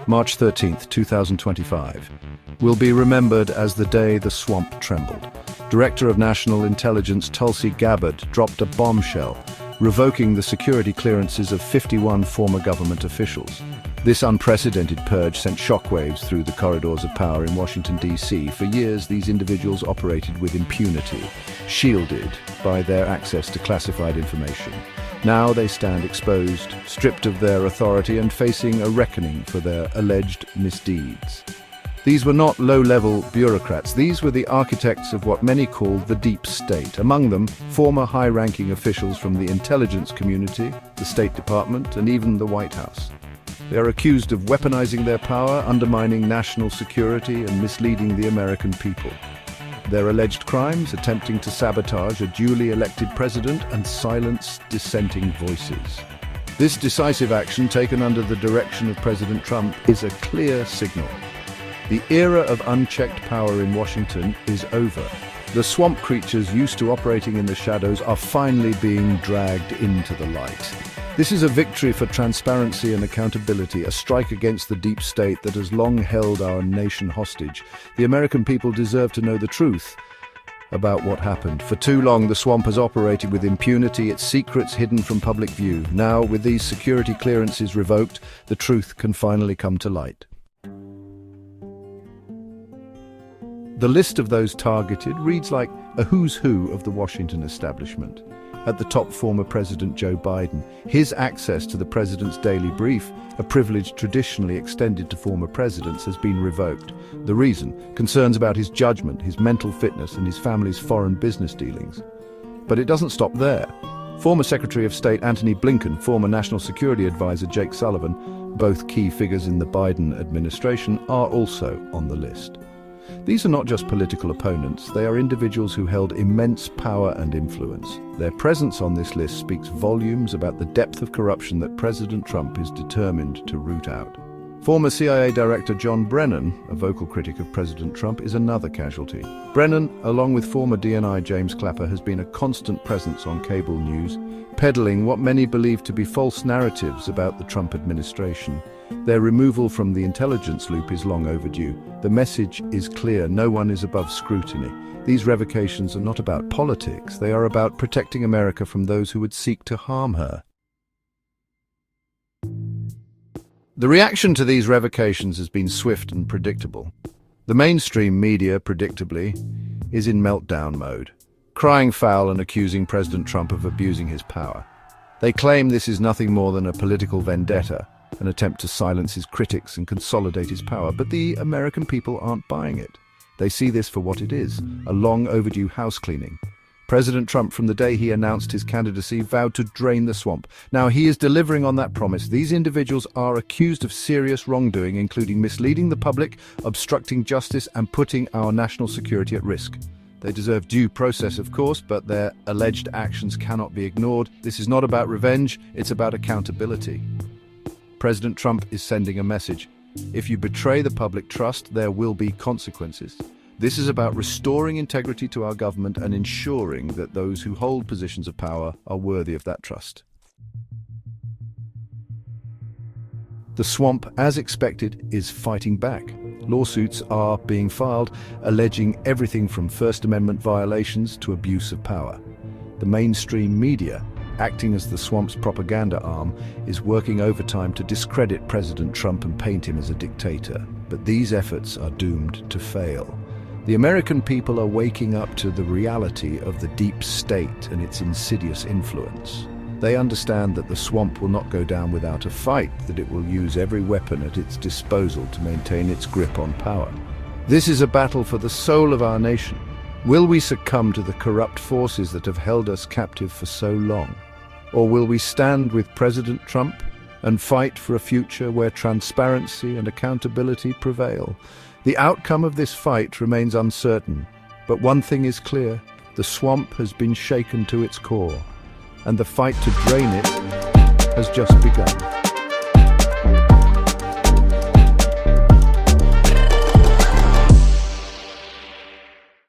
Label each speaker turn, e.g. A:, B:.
A: March 13th, 2025, will be remembered as the day the swamp trembled. Director of National Intelligence Tulsi Gabbard dropped a bombshell, revoking the security clearances of 51 former government officials. This unprecedented purge sent shockwaves through the corridors of power in Washington D.C. For years, these individuals operated with impunity, shielded by their access to classified information. Now they stand exposed, stripped of their authority and facing a reckoning for their alleged misdeeds. These were not low-level bureaucrats. These were the architects of what many call the deep state. Among them, former high-ranking officials from the intelligence community, the State Department, and even the White House. They are accused of weaponizing their power, undermining national security, and misleading the American people. Their alleged crimes: attempting to sabotage a duly elected president and silence dissenting voices. This decisive action, taken under the direction of President Trump, is a clear signal. The era of unchecked power in Washington is over. The swamp creatures used to operating in the shadows are finally being dragged into the light. This is a victory for transparency and accountability, a strike against the deep state that has long held our nation hostage. The American people deserve to know the truth about what happened. For too long, the swamp has operated with impunity, its secrets hidden from public view. Now, with these security clearances revoked, the truth can finally come to light. The list of those targeted reads like a who's who of the Washington establishment. At the top, former President Joe Biden. His access to the president's daily brief, a privilege traditionally extended to former presidents, has been revoked. The reason? Concerns about his judgment, his mental fitness, and his family's foreign business dealings. But it doesn't stop there. Former Secretary of State Antony Blinken, former National Security Advisor Jake Sullivan, both key figures in the Biden administration, are also on the list. These are not just political opponents, they are individuals who held immense power and influence. Their presence on this list speaks volumes about the depth of corruption that President Trump is determined to root out. Former CIA Director John Brennan, a vocal critic of President Trump, is another casualty. Brennan, along with former DNI James Clapper, has been a constant presence on cable news, peddling what many believe to be false narratives about the Trump administration. Their removal from the intelligence loop is long overdue. The message is clear: no one is above scrutiny. These revocations are not about politics, they are about protecting America from those who would seek to harm her. The reaction to these revocations has been swift and predictable. The mainstream media, predictably, is in meltdown mode, crying foul and accusing President Trump of abusing his power. They claim this is nothing more than a political vendetta, an attempt to silence his critics and consolidate his power. But the American people aren't buying it. They see this for what it is: a long overdue house cleaning. President Trump, from the day he announced his candidacy, vowed to drain the swamp. Now he is delivering on that promise. These individuals are accused of serious wrongdoing, including misleading the public, obstructing justice, and putting our national security at risk. They deserve due process, of course, but their alleged actions cannot be ignored. This is not about revenge, it's about accountability. President Trump is sending a message. If you betray the public trust, there will be consequences. This is about restoring integrity to our government and ensuring that those who hold positions of power are worthy of that trust. The swamp, as expected, is fighting back. Lawsuits are being filed, alleging everything from First Amendment violations to abuse of power. The mainstream media, acting as the swamp's propaganda arm, is working overtime to discredit President Trump and paint him as a dictator. But these efforts are doomed to fail. The American people are waking up to the reality of the deep state and its insidious influence. They understand that the swamp will not go down without a fight, that it will use every weapon at its disposal to maintain its grip on power. This is a battle for the soul of our nation. Will we succumb to the corrupt forces that have held us captive for so long? Or will we stand with President Trump and fight for a future where transparency and accountability prevail? The outcome of this fight remains uncertain, but one thing is clear: the swamp has been shaken to its core, and the fight to drain it has just begun.